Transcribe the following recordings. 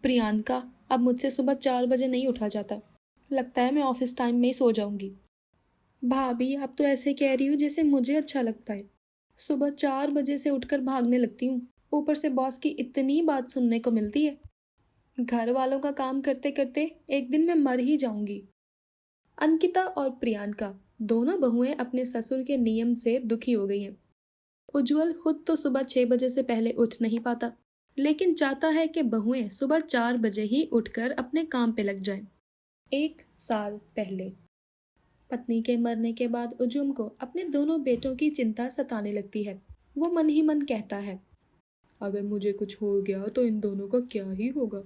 प्रियंका, अब मुझसे सुबह 4 बजे नहीं उठा जाता। लगता है मैं ऑफिस टाइम में ही सो जाऊंगी। भाभी, आप तो ऐसे कह रही हो जैसे मुझे अच्छा लगता है। सुबह 4 बजे से उठकर भागने लगती हूँ। ऊपर से बॉस की इतनी बात सुनने को मिलती है। घर वालों का काम करते करते एक दिन मैं मर ही जाऊंगी। अंकिता और प्रियंका दोनों बहुएं अपने ससुर के नियम से दुखी हो गई हैं। उज्जवल खुद तो सुबह 6 बजे से पहले उठ नहीं पाता, लेकिन चाहता है कि बहुएं सुबह 4 बजे ही उठकर अपने काम पे लग जाएं। 1 साल पहले पत्नी के मरने के बाद उज्जवल को अपने दोनों बेटों की चिंता सताने लगती है। वो मन ही मन कहता है, अगर मुझे कुछ हो गया तो इन दोनों का क्या ही होगा।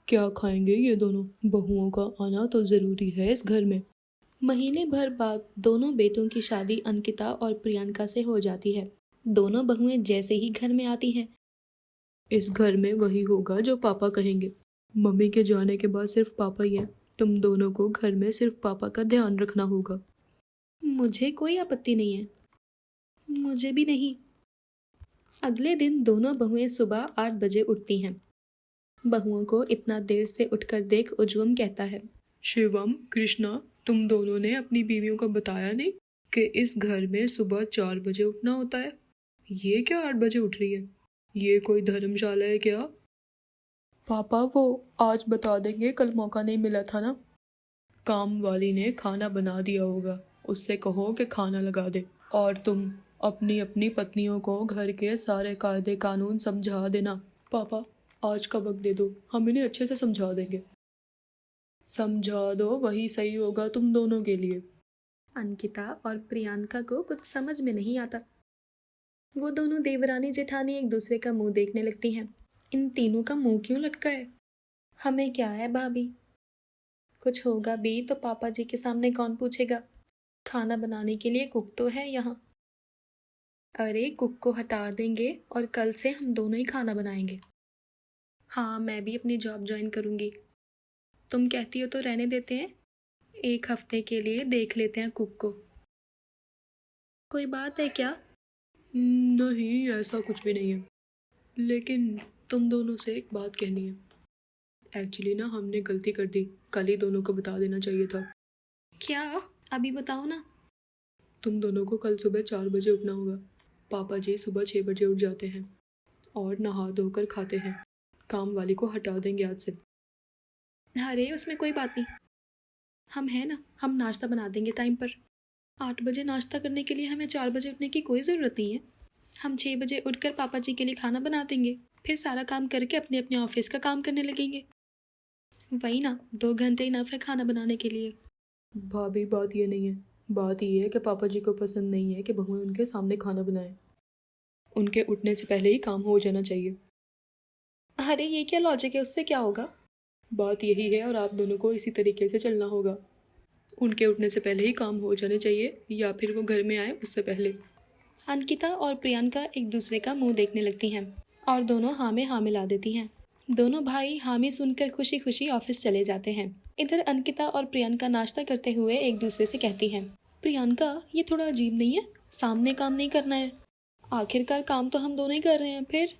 क्या खाएंगे ये दोनों? बहुओं का आना तो जरूरी है इस घर में। महीने भर बाद दोनों बेटों की शादी अंकिता और प्रियंका से हो जाती है। दोनों बहुएं जैसे ही घर में आती हैं, इस घर में वही होगा जो पापा कहेंगे। मम्मी के जाने के बाद सिर्फ पापा ही हैं। तुम दोनों को घर में सिर्फ पापा का ध्यान रखना होगा। मुझे कोई आपत्ति नहीं है। मुझे भी नहीं। अगले दिन दोनों बहुएं सुबह 8 बजे उठती हैं। बहुओं को इतना देर से उठकर देख उज्जवल कहता है, शिवम, कृष्णा, तुम दोनों ने अपनी बीवियों को बताया नहीं कि इस घर में सुबह 4 बजे उठना होता है? ये क्या 8 बजे उठ रही है? ये कोई धर्मशाला है क्या? पापा, वो आज बता देंगे, कल मौका नहीं मिला था ना। काम वाली ने खाना बना दिया होगा, उससे कहो कि खाना लगा दे। और तुम अपनी अपनी पत्नियों को घर के सारे कायदे कानून समझा देना। पापा, आज का वक्त दे दो, हम इन्हें अच्छे से समझा देंगे। समझा दो, वही सही होगा तुम दोनों के लिए। अंकिता और प्रियंका को कुछ समझ में नहीं आता। वो दोनों देवरानी जेठानी एक दूसरे का मुंह देखने लगती हैं। इन तीनों का मुंह क्यों लटका है? हमें क्या है भाभी? कुछ होगा भी तो पापा जी के सामने कौन पूछेगा? खाना बनाने के लिए कुक तो है यहाँ। अरे, कुक को हटा देंगे और कल से हम दोनों ही खाना बनाएंगे। हाँ, मैं भी अपनी जॉब ज्वाइन करूँगी। तुम कहती हो तो रहने देते हैं, 1 हफ्ते के लिए देख लेते हैं कुक को। कोई बात है क्या? नहीं, ऐसा कुछ भी नहीं है। लेकिन तुम दोनों से एक बात कहनी है। एक्चुअली ना, हमने गलती कर दी, कल ही दोनों को बता देना चाहिए था। क्या? अभी बताओ ना। तुम दोनों को कल सुबह 4 बजे उठना होगा। पापा जी सुबह 6 बजे उठ जाते हैं और नहा धोकर खाते हैं। काम वाली को हटा देंगे आज से। अरे, उसमें कोई बात नहीं, हम हैं ना, हम नाश्ता बना देंगे टाइम पर। 8 बजे नाश्ता करने के लिए हमें 4 बजे उठने की कोई ज़रूरत नहीं है। हम 6 बजे उठकर पापा जी के लिए खाना बना देंगे, फिर सारा काम करके अपने अपने ऑफिस का काम करने लगेंगे। वही ना, 2 घंटे इनफ है खाना बनाने के लिए। भाभी, बात ये नहीं है। बात ये है कि पापा जी को पसंद नहीं है कि बहुएं उनके सामने खाना बनाएं। उनके उठने से पहले ही काम हो जाना चाहिए। अरे, ये क्या लॉजिक है? उससे क्या होगा? बात यही है और आप दोनों को इसी तरीके से चलना होगा। उनके उठने से पहले ही काम हो जाने चाहिए, या फिर वो घर में आए उससे पहले। अंकिता और प्रियंका एक दूसरे का मुंह देखने लगती हैं और दोनों हाँ में हाँ मिला देती हैं। दोनों भाई हामी सुनकर खुशी खुशी ऑफिस चले जाते हैं। इधर अंकिता और प्रियंका नाश्ता करते हुए एक दूसरे से कहती हैं, प्रियंका, ये थोड़ा अजीब नहीं है? सामने काम नहीं करना है? आखिरकार काम तो हम दोनों ही कर रहे हैं। फिर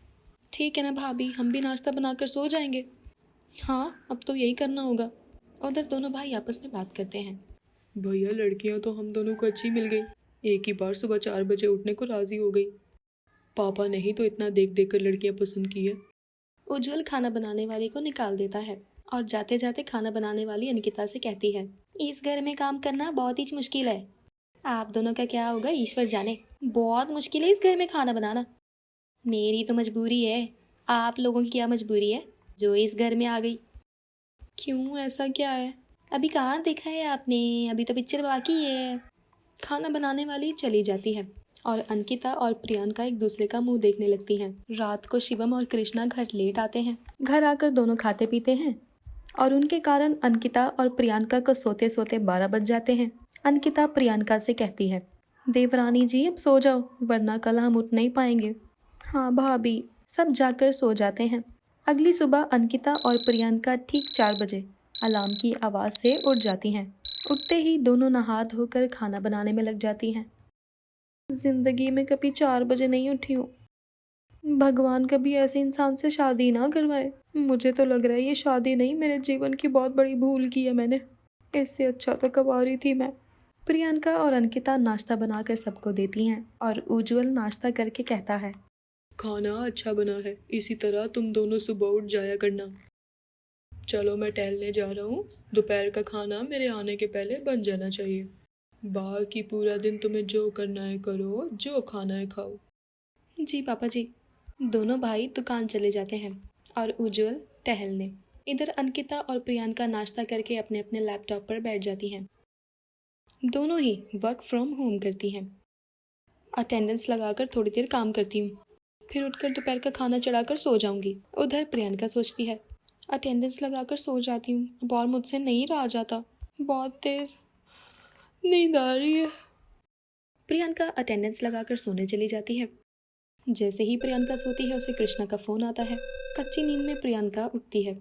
ठीक है ना भाभी, हम भी नाश्ता बनाकर सो जाएंगे। हाँ, अब तो यही करना होगा। उधर दोनों भाई आपस में बात करते हैं। भैया, लड़कियां तो हम दोनों को अच्छी मिल गई, एक ही बार सुबह 4 बजे उठने को राजी हो गई। पापा ने ही तो इतना देख देख कर लड़कियां पसंद की है। उज्जवल खाना बनाने वाले को निकाल देता है और जाते जाते खाना बनाने वाली अंकिता से कहती है, इस घर में काम करना बहुत ही मुश्किल है। आप दोनों का क्या होगा ईश्वर जाने। बहुत मुश्किल है इस घर में खाना बनाना। मेरी तो मजबूरी है। आप लोगों की क्या मजबूरी है जो इस घर में आ गई? क्यों, ऐसा क्या है? अभी कहाँ देखा है आपने? अभी तो पिक्चर बाकी है। खाना बनाने वाली चली जाती है और अंकिता और प्रियंका एक दूसरे का मुंह देखने लगती हैं। रात को शिवम और कृष्णा घर लेट आते हैं। घर आकर दोनों खाते पीते हैं और उनके कारण अंकिता और प्रियंका को सोते सोते 12 बज जाते हैं। अंकिता प्रियंका से कहती है, देवरानी जी, अब सो जाओ, वरना कल हम उठ नहीं पाएंगे। हाँ भाभी। सब जाकर सो जाते हैं। अगली सुबह अंकिता और प्रियंका ठीक 4 बजे अलार्म की आवाज़ से उठ जाती हैं। उठते ही दोनों नहा धोकर खाना बनाने में लग जाती हैं। जिंदगी में कभी 4 बजे नहीं उठी हूँ। भगवान कभी ऐसे इंसान से शादी ना करवाए। मुझे तो लग रहा है ये शादी नहीं, मेरे जीवन की बहुत बड़ी भूल की है मैंने। इससे अच्छा तो कवारी थी मैं। प्रियंका और अंकिता नाश्ता बनाकर सबको देती हैं और उज्जवल नाश्ता करके कहता है, खाना अच्छा बना है, इसी तरह तुम दोनों सुबह उठ जाया करना। चलो मैं टहलने जा रहा हूँ, दोपहर का खाना मेरे आने के पहले बन जाना चाहिए। बाकी पूरा दिन तुम्हें जो करना है करो, जो खाना है खाओ। जी पापा जी। दोनों भाई दुकान चले जाते हैं और उज्जवल टहलने। इधर अंकिता और प्रियंका नाश्ता करके अपने अपने लैपटॉप पर बैठ जाती हैं। दोनों ही वर्क फ्रॉम होम करती हैं। अटेंडेंस लगाकर थोड़ी देर काम करती हूँ, फिर उठकर दोपहर का खाना चढ़ाकर सो जाऊंगी। उधर प्रियंका सोचती है, अटेंडेंस लगाकर सो जाती हूँ, अब और मुझसे नहीं रहा जाता, बहुत तेज नींद आ रही है। प्रियंका अटेंडेंस लगाकर सोने चली जाती है। जैसे ही प्रियंका सोती है उसे कृष्णा का फ़ोन आता है। कच्ची नींद में प्रियंका उठती है।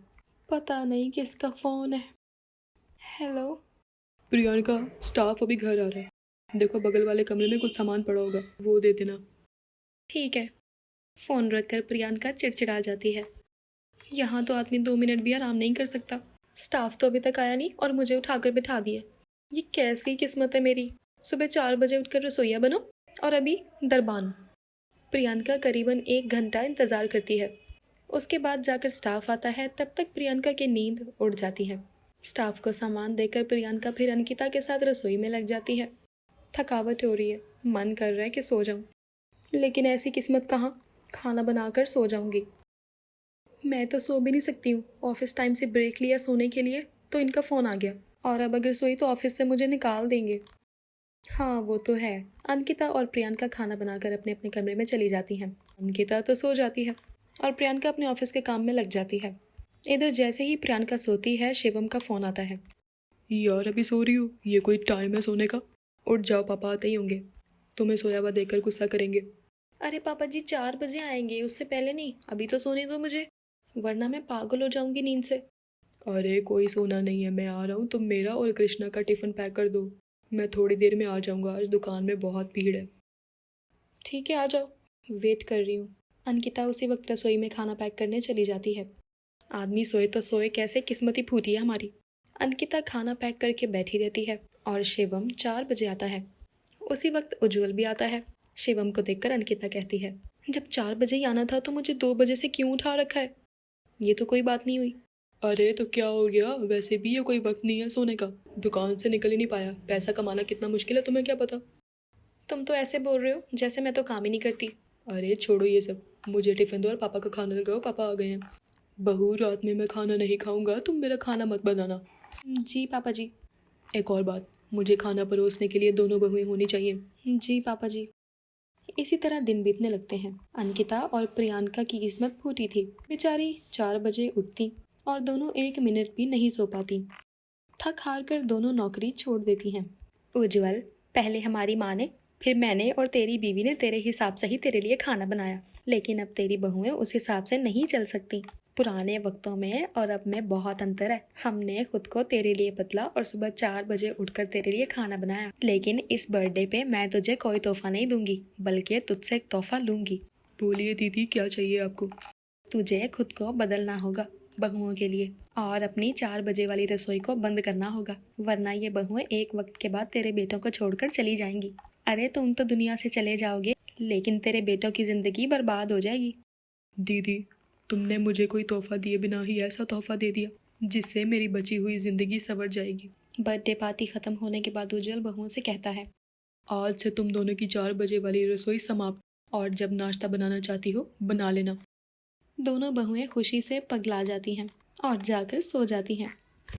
पता नहीं किसका फ़ोन है। हेलो। प्रियंका, स्टाफ अभी घर आ रहा है, देखो बगल वाले कमरे में कुछ सामान पड़ा होगा, वो दे देना। ठीक है। फ़ोन रखकर प्रियंका चिड़चिड़ा जाती है। यहाँ तो आदमी 2 मिनट भी आराम नहीं कर सकता। स्टाफ तो अभी तक आया नहीं और मुझे उठाकर बिठा दिया। ये कैसी किस्मत है मेरी। सुबह 4 बजे उठकर रसोइया बनो और अभी दरबान। प्रियंका करीबन 1 घंटा इंतज़ार करती है। उसके बाद जाकर स्टाफ आता है। तब तक प्रियंका की नींद उड़ जाती है। स्टाफ को सामान देकर प्रियंका फिर अंकिता के साथ रसोई में लग जाती है। थकावट हो रही है, मन कर रहा है कि सो जाऊं, लेकिन ऐसी किस्मत कहाँ, खाना बनाकर सो जाऊंगी। मैं तो सो भी नहीं सकती हूँ। ऑफिस टाइम से ब्रेक लिया सोने के लिए तो इनका फ़ोन आ गया, और अब अगर सोई तो ऑफिस से मुझे निकाल देंगे। हाँ वो तो है। अंकिता और प्रियंका खाना बनाकर अपने अपने कमरे में चली जाती हैं। अंकिता तो सो जाती है और प्रियंका अपने ऑफिस के काम में लग जाती है। इधर जैसे ही प्रियंका सोती है, शिवम का फ़ोन आता है। यार अभी सो रही हो, ये कोई टाइम है सोने का? उठ जाओ, पापा आते ही होंगे, तुम्हें सोया हुआ देखकर गुस्सा करेंगे। अरे पापा जी 4 बजे आएंगे, उससे पहले नहीं, अभी तो सोने दो मुझे, वरना मैं पागल हो जाऊंगी नींद से। अरे कोई सोना नहीं है, मैं आ रहा हूँ, तुम मेरा और कृष्णा का टिफ़िन पैक कर दो, मैं थोड़ी देर में आ जाऊँगा, आज दुकान में बहुत भीड़ है। ठीक है आ जाओ, वेट कर रही हूँ। अंकिता उसी वक्त रसोई में खाना पैक करने चली जाती है। आदमी सोए तो सोए कैसे, किस्मत ही फूटी है हमारी। अंकिता खाना पैक करके बैठी रहती है और शिवम 4 बजे आता है। उसी वक्त उज्जवल भी आता है। शिवम को देखकर अंकिता कहती है, जब 4 बजे ही आना था तो मुझे 2 बजे से क्यों उठा रखा है। ये तो कोई बात नहीं हुई। अरे तो क्या हो गया, वैसे भी ये कोई वक्त नहीं है सोने का, दुकान से निकल ही नहीं पाया, पैसा कमाना कितना मुश्किल है तुम्हें क्या पता। तुम तो ऐसे बोल रहे हो जैसे मैं तो काम ही नहीं करती। अरे छोड़ो ये सब, मुझे टिफ़िन दो और पापा का खाना लगाओ, पापा आ गए हैं। बहू, रात में मैं खाना नहीं खाऊंगा, तुम मेरा खाना मत बनाना। जी पापा जी। एक और बात, मुझे खाना परोसने के लिए दोनों बहुएं होनी चाहिए। जी पापा जी। इसी तरह दिन बीतने लगते हैं। अंकिता और प्रियंका की किस्मत फूटी थी। बेचारी 4 बजे उठती और दोनों 1 मिनट भी नहीं सो पाती। थक हार कर दोनों नौकरी छोड़ देती हैं। उज्जवल, पहले हमारी माँ ने, फिर मैंने और तेरी बीवी ने तेरे हिसाब से ही तेरे लिए खाना बनाया, लेकिन अब तेरी बहुएं उस हिसाब से नहीं चल सकती। पुराने वक्तों में और अब में बहुत अंतर है। हमने खुद को तेरे लिए बदला और सुबह 4 बजे उठकर तेरे लिए खाना बनाया, लेकिन इस बर्थडे पे मैं तुझे कोई तोहफा नहीं दूंगी, बल्कि तुझसे एक तोहफा लूंगी। बोलिए दीदी, क्या चाहिए आपको? तुझे खुद को बदलना होगा बहुओं के लिए, और अपनी 4 बजे वाली रसोई को बंद करना होगा, वरना ये बहुएं एक वक्त के बाद तेरे बेटों को छोड़कर चली जाएंगी। अरे तुम तो दुनिया से चले जाओगे, लेकिन तेरे बेटों की जिंदगी बर्बाद हो जाएगी। दीदी, तुमने मुझे कोई तोहफा दिए बिना ही ऐसा तोहफा दे दिया जिससे मेरी बची हुई जिंदगी संवर जाएगी। बर्थडे पार्टी खत्म होने के बाद उज्जवल बहुओं से कहता है, आज से तुम दोनों की 4 बजे वाली रसोई समाप्त, और जब नाश्ता बनाना चाहती हो बना लेना। दोनों बहुएं खुशी से पगला जाती हैं और जाकर सो जाती हैं।